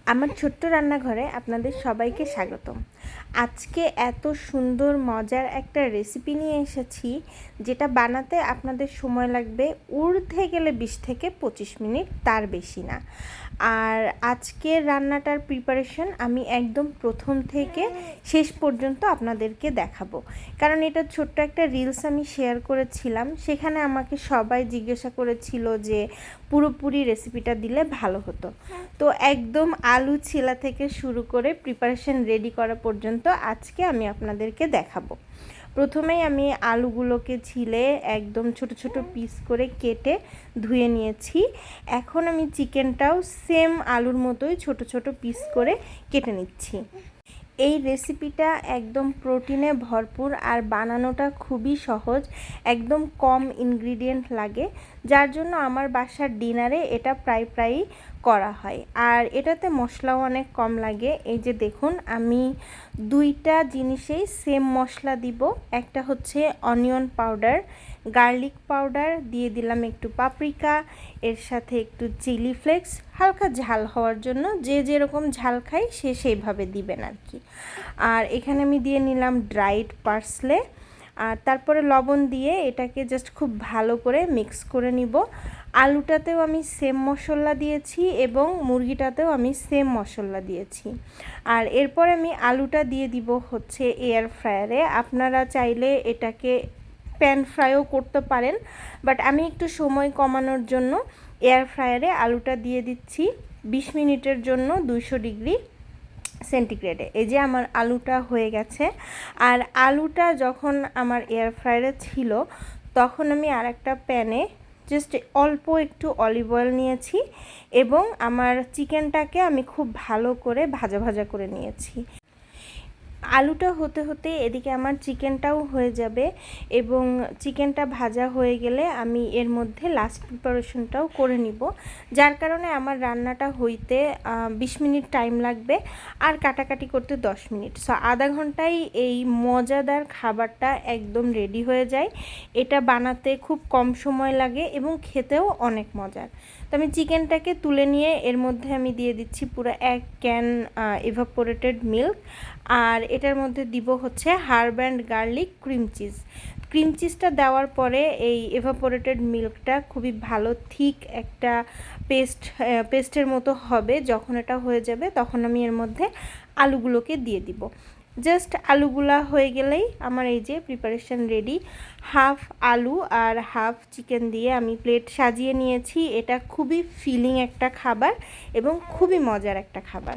আমার ছোট্ট রান্নাঘরে আপনাদের সবাইকে স্বাগতম। আজকে এত সুন্দর মজার একটা রেসিপি নিয়ে এসেছি, যেটা বানাতে আপনাদের সময় লাগবে ঊর্ধ্বে গেলে 20 থেকে 25 মিনিট, তার বেশি না। আর আজকের রান্নাটার প্রিপারেশন আমি একদম প্রথম থেকে শেষ পর্যন্ত আপনাদেরকে দেখাবো, কারণ এটা ছোট্ট একটা রিলস আমি শেয়ার করেছিলাম। সেখানে আমাকে সবাই জিজ্ঞাসা করেছিল যে পুরোপুরি রেসিপিটা দিলে ভালো হতো। তো একদম আলু ছিলা থেকে শুরু করে প্রিপারেশন রেডি করা পর্যন্ত আজকে আমি আপনাদেরকে দেখাবো। প্রথমেই আমি আলুগুলোকে ছিলে একদম ছোট ছোট পিস করে কেটে ধুয়ে নিয়েছি। এখন আমি চিকেনটাও সেম আলুর মতোই ছোট ছোট পিস করে কেটে নিচ্ছি। এই রেসিপিটা একদম প্রোটিনে ভরপুর আর বানানোটা খুবই সহজ, একদম কম ইনগ্রিডিয়েন্ট লাগে, যার জন্য আমার বাসার ডিনারে এটা প্রায়ই করা হয়। আর এটাতে মশলাও অনেক কম লাগে। এই যে দেখুন, আমি দুইটা জিনিসেই সেম মশলা দিব। একটা হচ্ছে অনিয়ন পাউডার, গার্লিক পাউডার দিয়ে দিলাম, একটু পাপরিকা, এর সাথে একটু চিলি ফ্লেক্স, হালকা ঝাল হওয়ার জন্য, যে যেরকম ঝাল খাই সে সেইভাবে দিবেন আর কি। আর এখানে আমি দিয়ে নিলাম ড্রাইড পার্সলে, আর তারপরে লবণ দিয়ে এটাকে জাস্ট খুব ভালো করে মিক্স করে নিব। আলুটাতেও আমি সেম মশলা দিয়েছি এবং মুরগিটাতেও আমি সেম মশলা দিয়েছি। আর এরপর আমি আলুটা দিয়ে দিব হচ্ছে এয়ার ফ্রায়ারে। আপনারা চাইলে এটাকে প্যান ফ্রাইও করতে পারেন, বাট আমি একটু সময় কমানোর জন্য এয়ার ফ্রায়ারে আলুটা দিয়ে দিচ্ছি 20 মিনিটের জন্য 200 ডিগ্রি সেন্টিগ্রেডে। এই যে আমার আলুটা হয়ে গেছে। আর আলুটা যখন আমার এয়ার ফ্রায়ারে ছিল, তখন আমি আর একটা প্যানে জাস্ট অল্প একটু অলিভ অয়েল নিয়েছি এবং আমার চিকেনটাকে আমি খুব ভালো করে ভাজা ভাজা করে নিয়েছি। আলুটা হতে হতে এদিকে আমার চিকেনটাও হয়ে যাবে, এবং চিকেনটা ভাজা হয়ে গেলে আমি এর মধ্যে লাস্ট প্রিপারেশনটাও করে নিব, যার কারণে আমার রান্নাটা হইতে 20 মিনিট টাইম লাগবে আর কাটাকাটি করতে 10 মিনিট। সো আধা ঘন্টায় এই মজাদার খাবারটা একদম রেডি হয়ে যায়। এটা বানাতে খুব কম সময় লাগে এবং খেতেও অনেক মজার। তো আমি চিকেনটাকে তুলে নিয়ে এর মধ্যে আমি দিয়ে দিচ্ছি পুরো 1 ক্যান এভাপোরেটেড মিল্ক, আর এটার মধ্যে দিব হচ্ছে herb and garlic cream cheese. Cream চিজটা দেওয়ার পরে এই এভাপোরেটেড মিল্কটা খুবই ভালো থিক একটা পেস্টের মতো হবে। যখন এটা হয়ে যাবে তখন আমি এর মধ্যে আলুগুলোকে দিয়ে দিব। জাস্ট আলুগুলা হয়ে গেলেই আমার এই যে প্রিপারেশন রেডি। হাফ আলু আর হাফ চিকেন দিয়ে আমি প্লেট সাজিয়ে নিয়েছি। এটা খুবই ফিলিং একটা খাবার এবং খুবই মজার একটা খাবার।